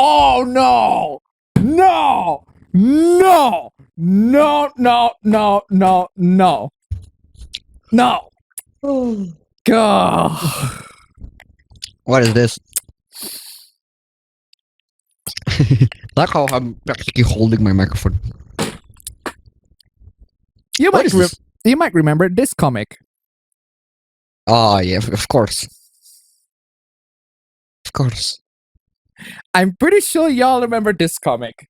Oh no! No! No! No! No! No! No! No! No! God. What is this? Like how I'm practically holding my microphone. You What might is this? you might remember this comic. Oh yeah, of course. Of course. I'm pretty sure y'all remember this comic.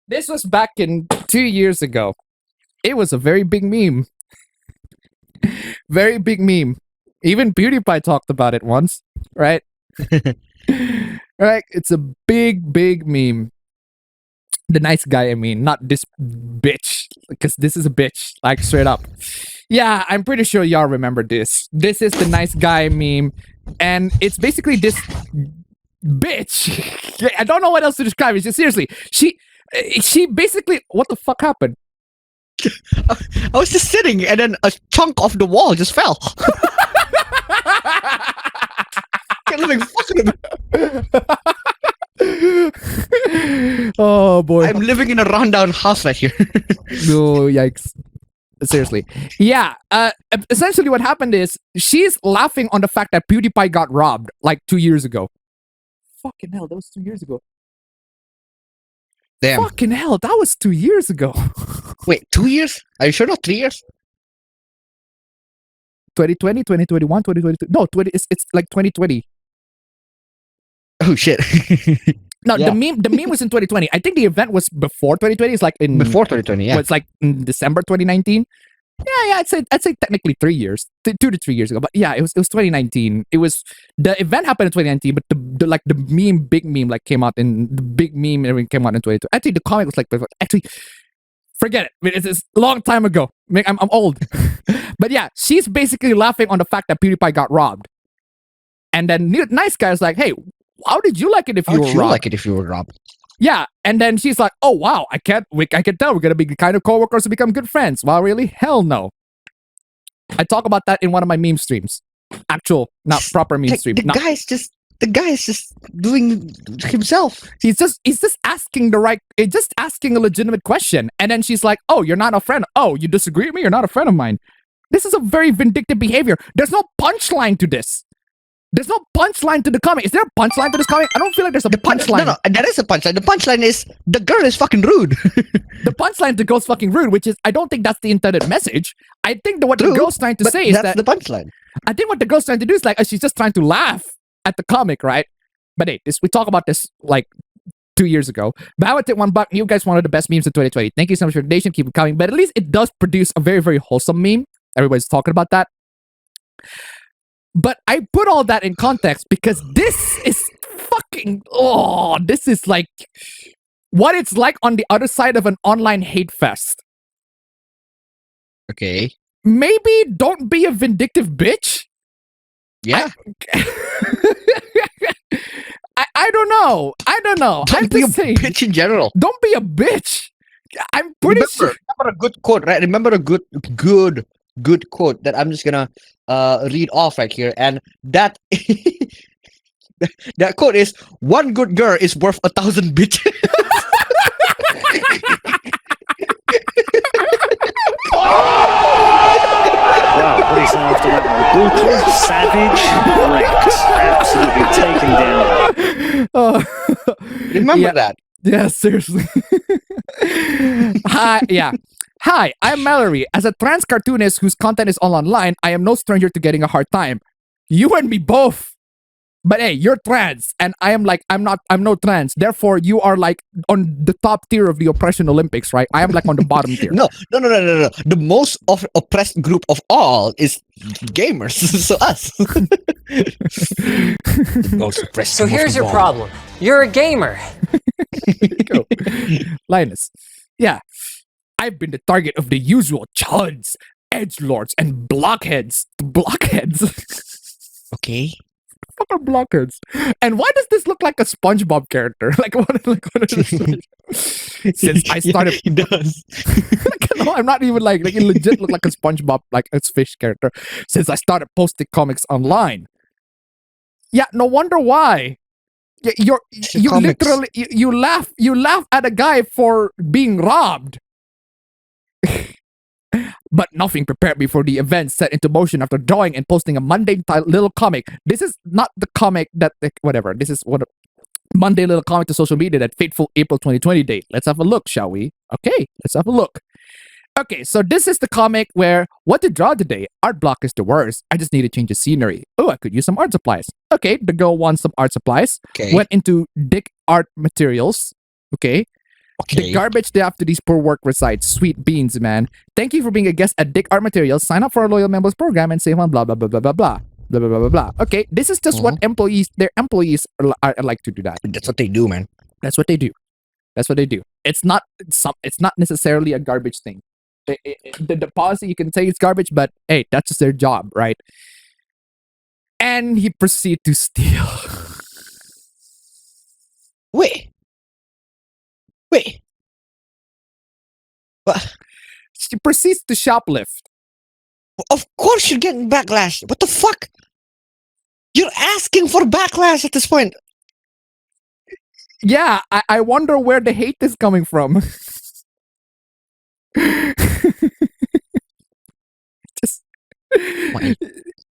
This was back in 2 years ago. It was a very big meme. Very big meme. Even PewDiePie talked about it once, right? Right? It's a big, big meme. The nice guy, I mean, not this bitch. Because this is a bitch, like straight up. Yeah, I'm pretty sure y'all remember this. This is the nice guy meme. And it's basically this bitch. I don't know what else to describe it. Seriously, she basically, what the fuck happened? I was just sitting and then a chunk of the wall just fell. Like, Oh boy. I'm living in a rundown house right here. No, yikes. Seriously. Yeah, essentially what happened is she's laughing on the fact that PewDiePie got robbed like 2 years ago. Fucking hell, that was 2 years ago. Damn. Fucking hell, that was 2 years ago. Wait, 2 years? Are you sure not 3 years? 2020, 2021, 2022. No, it's like 2020. Oh shit. No, Yeah. the meme was in 2020. I think the event was before 2020. It's like in Before 2020, yeah. it's like in December 2019. Yeah, I'd say technically 3 years, 2 to 3 years ago. But yeah, it was 2019. It was the event happened in 2019, but the meme, big meme, like came out in the big meme. Everything came out in 2022. Actually, the comic was like actually. Forget it. I mean, it's a long time ago. I mean, I'm old. But yeah, she's basically laughing on the fact that PewDiePie got robbed. And then nice guy's like, hey, how did you like it if you How'd were you robbed? like it if you were robbed? Yeah. And then she's like, oh, wow, I can tell we're going to be the kind of coworkers to become good friends. Wow, really? Hell no. I talk about that in one of my meme streams. Actual, not proper meme Like, stream. the guy is just doing himself. He's just asking asking a legitimate question. And then she's like, oh, you're not a friend. Oh, you disagree with me? You're not a friend of mine. This is a very vindictive behavior. There's no punchline to this. There's no punchline to the comic. Is there a punchline to this comic? I don't feel like there's a punchline. No, that is a punchline. The punchline is the girl is fucking rude. The punchline to girl's fucking rude, which is, I don't think that's the intended message. I think that what True, the girl's trying to But say is that's that the punchline. I think what the girl's trying to do is like, she's just trying to laugh at the comic, right? But hey, we talked about this like 2 years ago. But I would take $1. You guys one of the best memes of 2020. Thank you so much for the donation. Keep it coming. But at least it does produce a very, very wholesome meme. Everybody's talking about that. But I put all that in context because this is fucking, this is like what it's like on the other side of an online hate fest. Okay. Maybe don't be a vindictive bitch. Yeah. I don't know. Don't I'm be a just saying, bitch in general. don't be a bitch. I'm pretty sure. Remember a good quote, right? Remember a good quote that I'm just gonna read off right here, and that that quote is, "One good girl is worth 1,000 bitches." Wow, what do you say after that one? Brutal, savage, wrecked. Absolutely taken down. Remember Yeah. that. Yeah, seriously. Hi, I'm Mallory. As a trans cartoonist whose content is all online, I am no stranger to getting a hard time. You and me both. But hey, you're trans, and I'm no trans. Therefore, you are like on the top tier of the oppression Olympics, right? I am like on the bottom tier. No. The most oppressed group of all is gamers. So us. The most oppressed So group here's of your all. problem. You're a gamer. Go. Linus. Yeah. I've been the target of the usual chuds, edgelords, and blockheads. Blockheads? Okay. What are blockheads? And why does this look like a SpongeBob character? Like what is this? Since I started... He does. No, I'm not even like it legit look like a SpongeBob, like a fish character. Since I started posting comics online. Yeah, no wonder why. You comics. literally you laugh at a guy for being robbed. But nothing prepared me for the events set into motion after drawing and posting a mundane little comic. This is not the comic that whatever. This is what a mundane little comic to social media that fateful April 2020 date. Let's have a look, shall we? Okay, let's have a look. Okay, so this is the comic where what to draw today? Art block is the worst. I just need to change the scenery. Oh, I could use some art supplies. Okay, the girl wants some art supplies. Okay. Went into Dick Art Materials. Okay. The garbage day after these poor work resides. Sweet beans, man. Thank you for being a guest at Dick Art Materials. Sign up for our loyal members program and save on blah blah blah blah blah blah blah blah blah blah. Okay, this is just what their employees are like to do that. That's what they do, man. That's what they do. That's what they do. It's not necessarily a garbage thing. The policy, you can say it's garbage, but hey, that's just their job, right? And he proceeded to steal. Wait. What? She proceeds to shoplift. Of course you're getting backlash. What the fuck? You're asking for backlash at this point. Yeah, I wonder where the hate is coming from. Just, My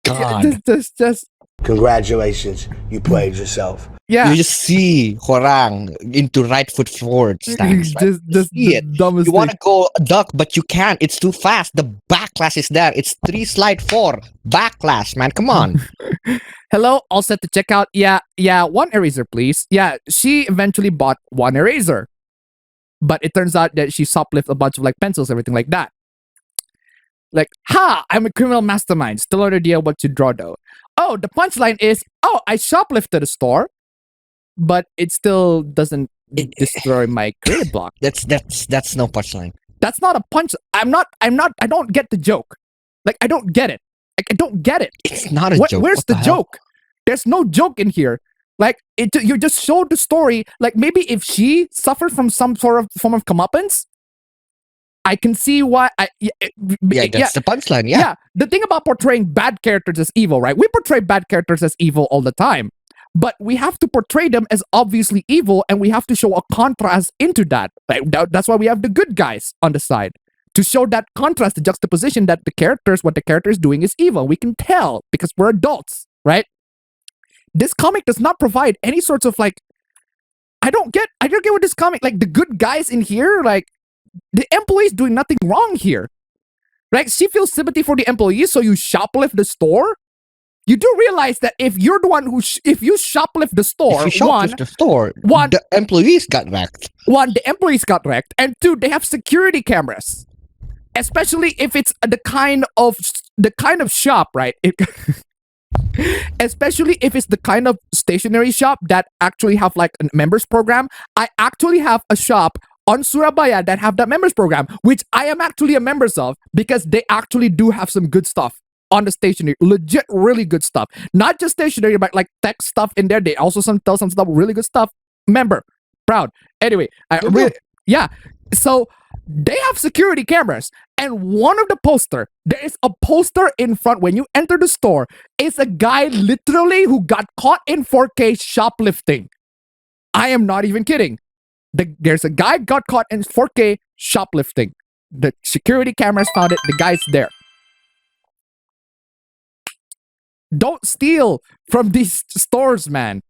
God. just Congratulations, you played yourself. yeah. You just see Horang into right foot forward stance. Right? Just see the it. dumbest You want to thing. go duck, but you can't. It's too fast. The backlash is there. It's 3 slide 4. Backlash, man. Come on. Hello, all set to check out. Yeah, one eraser, please. Yeah, she eventually bought one eraser. But it turns out that she shoplifted a bunch of like pencils, everything like that. Like, I'm a criminal mastermind. Still no idea what to draw though. Oh, the punchline is, I shoplifted a store, but it still doesn't destroy my creative block. That's no punchline. That's not a punch. I don't get the joke. Like, I don't get it. Like, I don't get it. It's not a joke. Where's What the hell? joke? There's no joke in here. Like, you just showed the story. Like, maybe if she suffered from some sort of form of comeuppance, I can see why. That's the punchline. Yeah. Yeah. The thing about portraying bad characters as evil, right? We portray bad characters as evil all the time, but we have to portray them as obviously evil, and we have to show a contrast into that. Like, that's why we have the good guys on the side, to show that contrast, the juxtaposition that what the character is doing is evil. We can tell because we're adults, right? This comic does not provide any sorts of like. I don't get with this comic. Like, the good guys in here, like, the employees doing nothing wrong here. Right? She feels sympathy for the employees, so you shoplift the store. You do realize that if you're the one who, if you shoplift the store, If you shoplift the store, the employees got wrecked. One, the employees got wrecked, and two, they have security cameras. Especially if it's the kind of shop, right? Especially if it's the kind of stationery shop that actually have like a members program. I actually have a shop on Surabaya that have that members program, which I am actually a member of, because they actually do have some good stuff on the stationery, legit really good stuff. Not just stationery, but like tech stuff in there. They also tell some stuff, really good stuff. Member, proud. Anyway, so they have security cameras, and one of the poster, there is a poster in front when you enter the store. It's a guy literally who got caught in 4K shoplifting. I am not even kidding. There's a guy got caught in 4K shoplifting. The security cameras found it. The guy's there. Don't steal from these stores, man.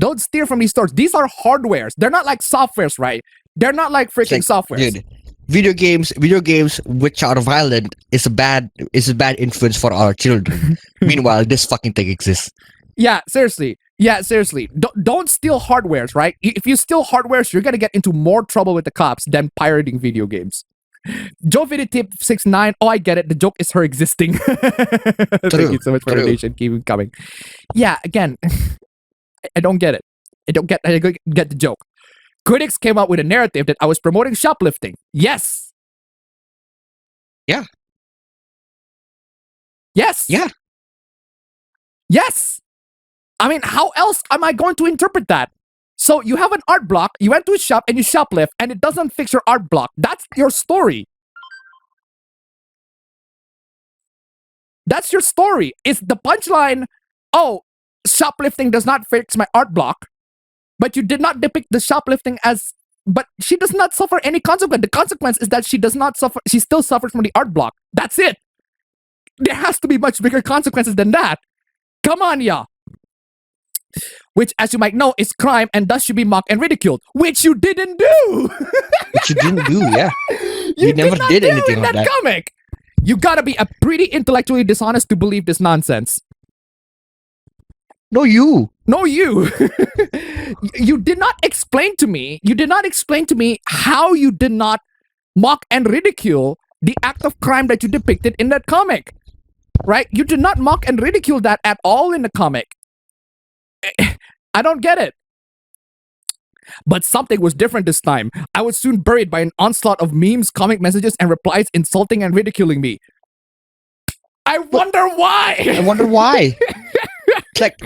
Don't steal from these stores. These are hardwares. They're not like softwares, right? They're not like freaking softwares. Dude, video games which are violent is a bad influence for our children. Meanwhile, this fucking thing exists. Yeah, seriously. Don't steal hardwares, right? If you steal hardwares, you're gonna get into more trouble with the cops than pirating video games. Joe Video Tip 69. Oh, I get it. The joke is her existing. Thank you so much for the donation. Keep it coming. Yeah, again, I don't get it. I don't get the joke. Critics came out with a narrative that I was promoting shoplifting. Yes. Yeah. Yes. Yeah. Yes. I mean, how else am I going to interpret that? So you have an art block, you went to a shop and you shoplift, and it doesn't fix your art block. That's your story. That's your story. It's the punchline, shoplifting does not fix my art block. but you did not depict the shoplifting as. But she does not suffer any consequence. The consequence is that she does not suffer. She still suffers from the art block. That's it. There has to be much bigger consequences than that. Come on, yeah. Which, as you might know, is crime and thus should be mocked and ridiculed. Which you didn't do. Which you didn't do, yeah. You never not did do anything in like that that. comic. You gotta be a pretty intellectually dishonest to believe this nonsense. No, you. No, you. You did not explain to me. You did not explain to me how you did not mock and ridicule the act of crime that you depicted in that comic. Right? You did not mock and ridicule that at all in the comic. I don't get it. But something was different this time. I was soon buried by an onslaught of memes, comic messages, and replies insulting and ridiculing me. I wonder why. I wonder why. It's like,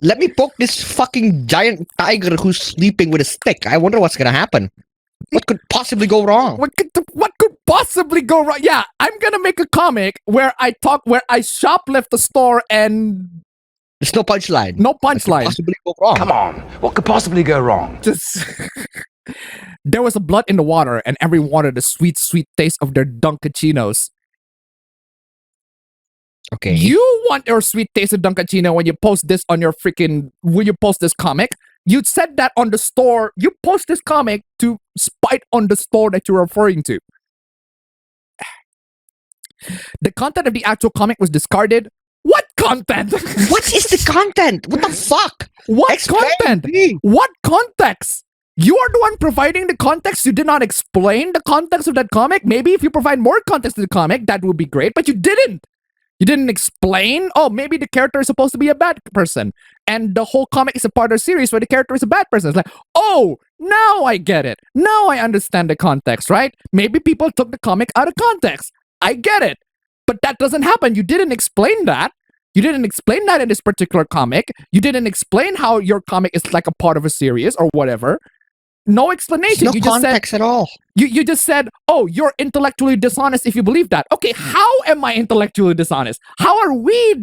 let me poke this fucking giant tiger who's sleeping with a stick. I wonder what's gonna happen. What could possibly go wrong? What could possibly go wrong? Yeah, I'm gonna make a comic where I shoplift the store and There's no punchline. no What could punchline. possibly go wrong? Come on, what could possibly go wrong? Just there was a blood in the water, and everyone wanted the sweet, sweet taste of their Dunkachinos. Okay. You want your sweet taste of Dunkachino when you post this on your when you post this comic. You said that on the store. You post this comic to spite on the store that you're referring to. The content of the actual comic was discarded. What content? What is the content? What the fuck? What Explain content? to me. What context? You are the one providing the context. You did not explain the context of that comic. Maybe if you provide more context to the comic, that would be great, but you didn't. You didn't explain, oh, maybe the character is supposed to be a bad person. And the whole comic is a part of the series where the character is a bad person. It's like, oh, now I get it. Now I understand the context, right? Maybe people took the comic out of context. I get it. But that doesn't happen. You didn't explain that. You didn't explain that in this particular comic. You didn't explain how your comic is like a part of a series or whatever. No explanation. No You just said, context at all. you just said, oh, you're intellectually dishonest if you believe that. Okay, how am I intellectually dishonest? How are we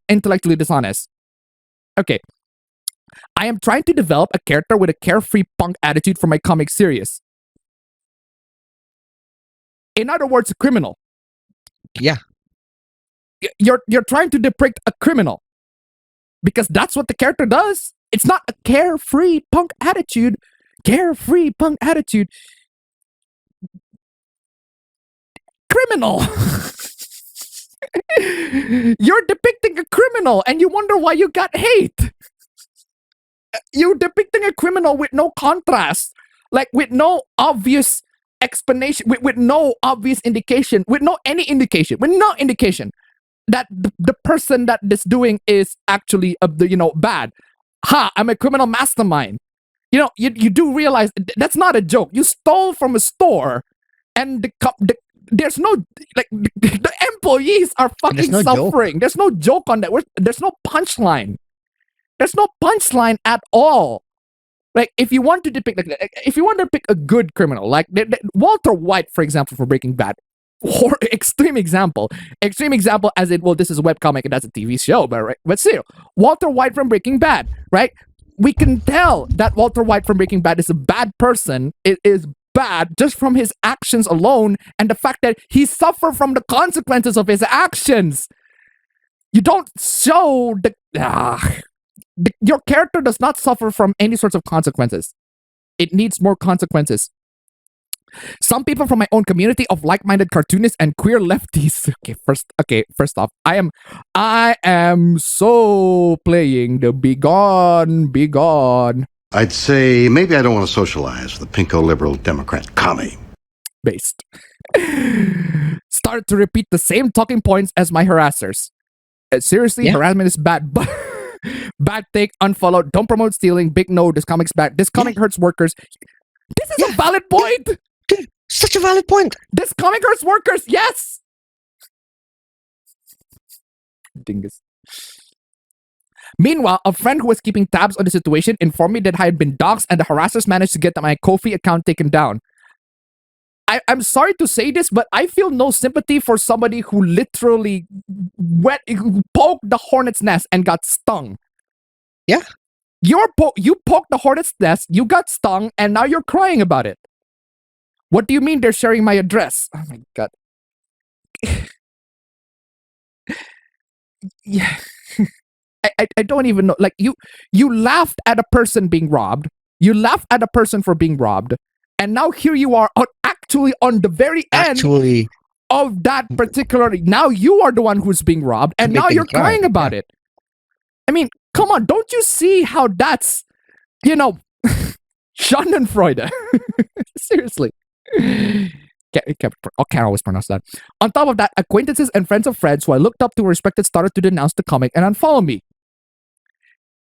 intellectually dishonest? Okay. I am trying to develop a character with a carefree punk attitude for my comic series. In other words, a criminal. Yeah. You're trying to depict a criminal. Because that's what the character does. It's not a carefree punk attitude. Carefree punk attitude. Criminal. You're depicting a criminal and you wonder why you got hate. You're depicting a criminal with no contrast, like with no obvious explanation, with no obvious indication, with no indication that the person that this doing is actually bad. Ha, I'm a criminal mastermind. You do realize that's not a joke. You stole from a store, and there's no the employees are fucking no suffering. There's no joke on that. There's no punchline. There's no punchline at all. Like if you want to depict if you want to pick a good criminal, like Walter White, for example, for Breaking Bad, or extreme example as in, well, this is a webcomic and that's a TV show, but still, Walter White from Breaking Bad, right? We can tell that Walter White from Breaking Bad is a bad person. It is bad just from his actions alone and the fact that he suffered from the consequences of his actions. You don't show your character does not suffer from any sorts of consequences. It needs more consequences. Some people from my own community of like-minded cartoonists and queer lefties. First off, I am so playing the be gone. I'd say maybe I don't want to socialize with the pinko liberal Democrat commie. Based. Started to repeat the same talking points as my harassers. Seriously, harassment is bad, but bad take, unfollow, don't promote stealing, big no, this comic's bad, this comic hurts workers. This is a valid point. Dude, such a valid point. This comic hurts workers, yes. Dingus. Meanwhile, a friend who was keeping tabs on the situation informed me that I had been doxxed and the harassers managed to get my Ko-fi account taken down. I'm sorry to say this, but I feel no sympathy for somebody who literally poked the hornet's nest and got stung. Yeah. You poked the hornet's nest, you got stung, and now you're crying about it. What do you mean they're sharing my address? Oh my god. Yeah. I don't even know. Like, you laughed at a person being robbed. You laughed at a person for being robbed. And now here you are actually on the very end of that particular... Now you are the one who's being robbed. And now you're crying about it. I mean, come on. Don't you see how that's, Schadenfreude? Seriously. Can't always pronounce that. On top of that, acquaintances and friends of friends who I looked up to or respected started to denounce the comic and unfollow me.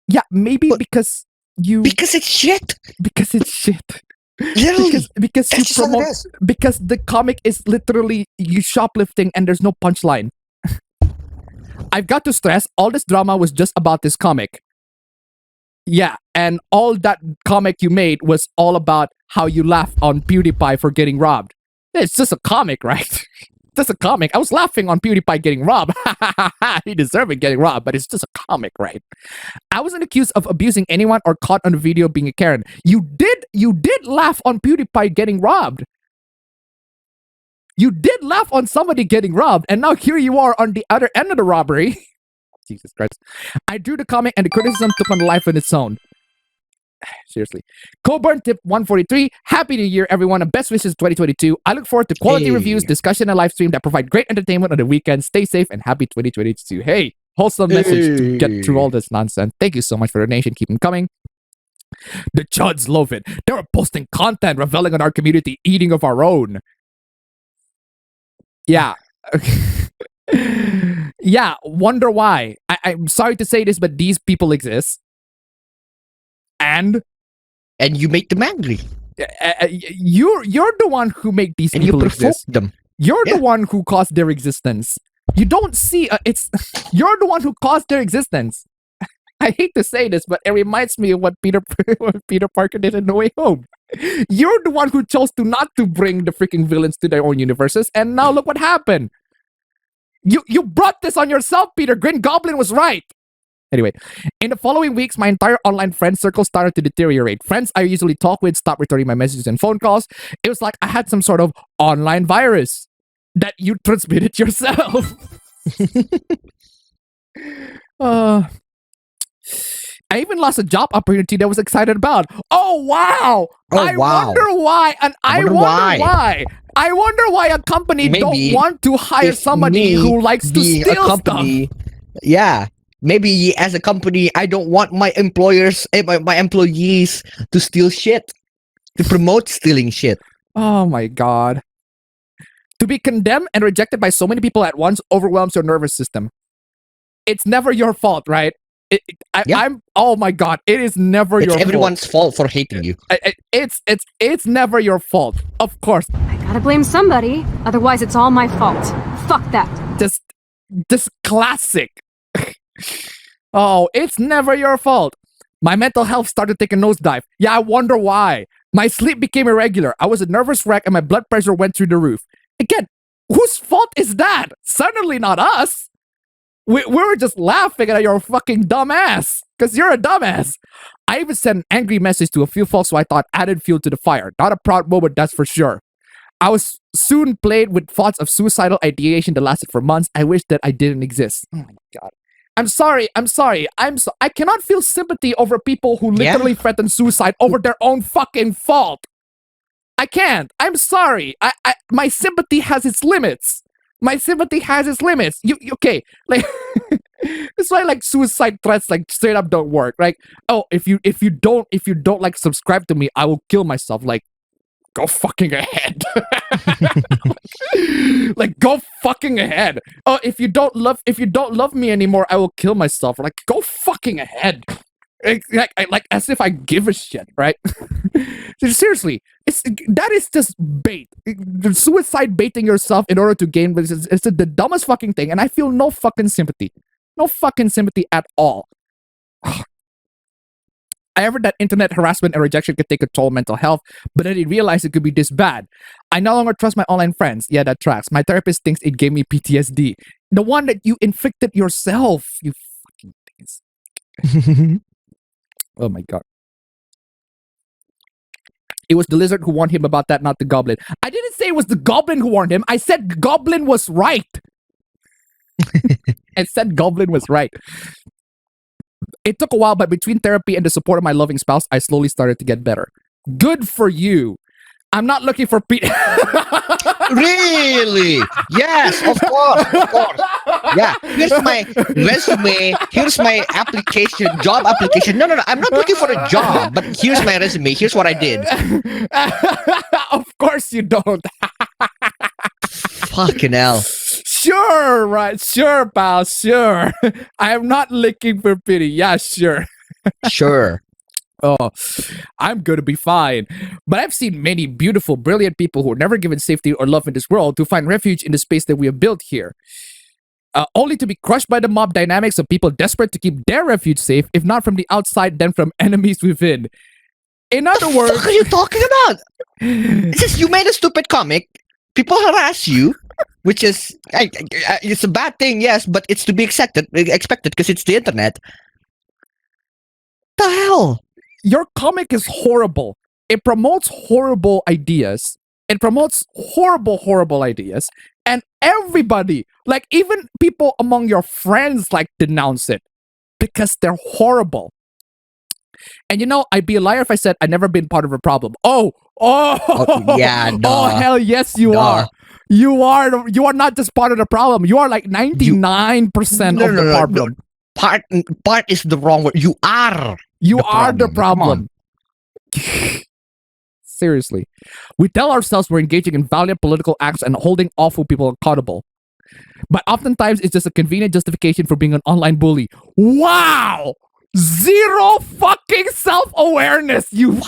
Yeah, maybe because it's shit. Because it's shit. Literally. Because you promote. Because the comic is literally you shoplifting and there's no punchline. I've got to stress, all this drama was just about this comic. Yeah, and all that comic you made was all about how you laugh on PewDiePie for getting robbed. It's just a comic, right? Just a comic. I was laughing on PewDiePie getting robbed. He deserved it getting robbed, but it's just a comic, right? I wasn't accused of abusing anyone or caught on the video being a Karen. You did laugh on PewDiePie getting robbed. You did laugh on somebody getting robbed, and now here you are on the other end of the robbery. Jesus Christ. I drew the comic and the criticism took on life on its own. Seriously. Coburn tip 143. Happy New Year, everyone, and best wishes 2022. I look forward to quality reviews, discussion, and live stream that provide great entertainment on the weekend. Stay safe and happy 2022. Hey, wholesome message to get through all this nonsense. Thank you so much for the donation. Keep them coming. The Chuds love it. They were posting content reveling on our community, eating of our own. Yeah. Yeah, wonder why. I'm sorry to say this, but these people exist. And you make them angry. You're the one who make these and people you provoke exist. them. You're the one who caused their existence. You don't see you're the one who caused their existence. I hate to say this, but it reminds me of what Peter Parker did in No Way Home. You're the one who chose not to bring the freaking villains to their own universes, and now look what happened. You brought this on yourself, Peter. Green Goblin was right. Anyway, in the following weeks, my entire online friend circle started to deteriorate. Friends I usually talk with stopped returning my messages and phone calls. It was like I had some sort of online virus that you transmitted yourself. I even lost a job opportunity that I was excited about. Oh, wow. I wonder why. And I wonder why. I wonder why a company don't want to hire somebody who likes to steal stuff. Yeah. Maybe as a company, I don't want my employees to steal shit. To promote stealing shit. Oh my god. To be condemned and rejected by so many people at once overwhelms your nervous system. It's never your fault, right? I'm. Oh my god! It is never your fault. It's everyone's fault for hating you. It's never your fault. Of course. I gotta blame somebody. Otherwise, it's all my fault. Fuck that. Just classic. Oh, it's never your fault. My mental health started to take a nosedive. Yeah, I wonder why. My sleep became irregular. I was a nervous wreck, and my blood pressure went through the roof. Again, whose fault is that? Certainly not us. We were just laughing at your fucking dumbass, because you're a dumbass. I even sent an angry message to a few folks who I thought added fuel to the fire. Not a proud moment, that's for sure. I was soon plagued with thoughts of suicidal ideation that lasted for months. I wish that I didn't exist. Oh my god. I'm sorry. I cannot feel sympathy over people who literally threaten suicide over their own fucking fault. I can't. I'm sorry. My sympathy has its limits. My sympathy has its limits. You okay? Like it's why like suicide threats like straight up don't work. Like, oh, if you don't like subscribe to me, I will kill myself. Like, go fucking ahead. Like, go fucking ahead. Oh, if you don't love me anymore, I will kill myself. Like, go fucking ahead. Like as if I give a shit, right? Seriously, that is just bait. Suicide baiting yourself in order to gain, it's the dumbest fucking thing, and I feel no fucking sympathy at all. I heard that internet harassment and rejection could take a toll on mental health, but I didn't realize it could be this bad. I no longer trust my online friends. Yeah, that tracks. My therapist thinks it gave me PTSD. The one that you inflicted yourself, you fucking things. Oh my god. It was the lizard who warned him about that, not the goblin. I didn't say it was the goblin who warned him. I said the goblin was right. I said goblin was right. It took a while, but between therapy and the support of my loving spouse, I slowly started to get better. Good for you. I'm not looking for Really? Yes, of course, of course. Yeah, here's my resume. Here's my application, job application. No. I'm not looking for a job, but here's my resume. Here's what I did. Of course you don't. Fucking hell. Sure, right. Sure, pal. Sure. I am not looking for pity. Yeah, sure. Sure. Oh, I'm going to be fine. But I've seen many beautiful, brilliant people who are never given safety or love in this world to find refuge in the space that we have built here. Only to be crushed by the mob dynamics of people desperate to keep their refuge safe, if not from the outside, then from enemies within. In other words... What are you talking about? It's just you made a stupid comic. People harass you, which is... it's a bad thing, yes, but it's to be expected because it's the internet. The hell? Your comic is horrible. It promotes horrible ideas. It promotes horrible ideas. And everybody, like even people among your friends, like denounce it because they're horrible. And you know, I'd be a liar if I said I've never been part of a problem. Oh, yeah, duh. Oh, hell yes, you Duh. are. You are not just part of the problem. You are like 99% of the problem. No. Part is the wrong word. You are. You the are the problem. Seriously. We tell ourselves we're engaging in valiant political acts and holding awful people accountable. But oftentimes it's just a convenient justification for being an online bully. Wow! Zero fucking self-awareness, you...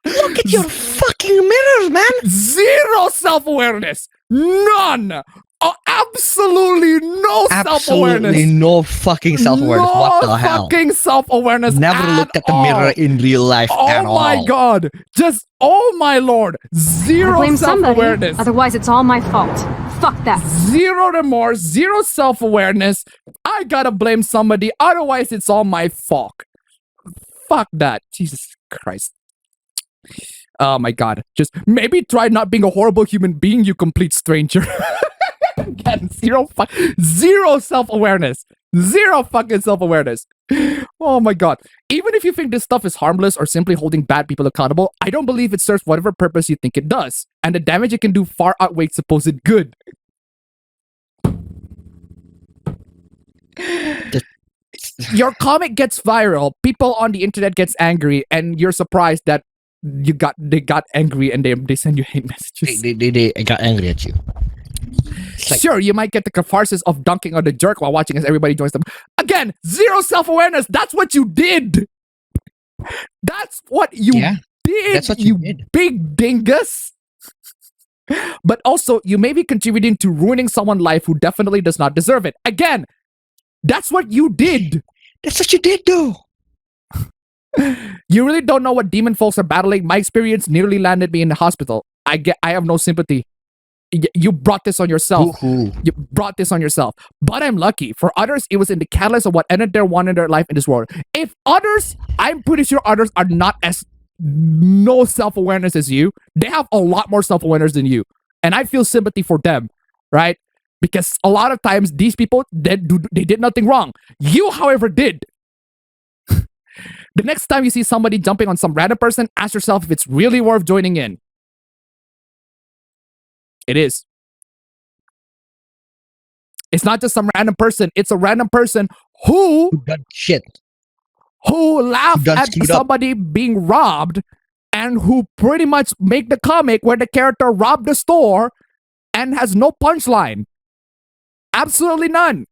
Look at your fucking mirrors, man! Zero self-awareness! None! Oh, absolutely no self-awareness. Absolutely no fucking self-awareness. No What the hell? fucking self-awareness. Never looked at the mirror in real life at all. Oh my god. Just, oh my lord. Zero Blame somebody, self-awareness. otherwise it's all my fault. Fuck that. Zero remorse. Zero self-awareness. I gotta blame somebody, otherwise it's all my fault. Fuck that. Jesus Christ. Oh my god. Just maybe try not being a horrible human being, you complete stranger. Again, zero self-awareness. Zero fucking self-awareness. Oh my god. Even if you think this stuff is harmless or simply holding bad people accountable, I don't believe it serves whatever purpose you think it does. And the damage it can do far outweighs supposed good. Your comic gets viral, people on the internet gets angry, and you're surprised that they got angry and they send you hate messages. They got angry at you. Like, sure, you might get the catharsis of dunking on the jerk while watching as everybody joins them. Again, zero self-awareness. That's what you did. That's what you did. That's what you did. Big dingus. But also, you may be contributing to ruining someone's life who definitely does not deserve it. Again, that's what you did. That's what you did, though. You really don't know what demon folks are battling. My experience nearly landed me in the hospital. I have no sympathy. You brought this on yourself. Ooh. You brought this on yourself. But I'm lucky. For others, it was in the catalyst of what ended their one in their life in this world. If others, I'm pretty sure others are not as no self-awareness as you. They have a lot more self-awareness than you. And I feel sympathy for them, right? Because a lot of times these people, they did nothing wrong. You, however, did. The next time you see somebody jumping on some random person, ask yourself if it's really worth joining in. It is. It's not just some random person. It's a random person who done shit. Who laughed at somebody being robbed and who pretty much make the comic where the character robbed the store and has no punchline. Absolutely none.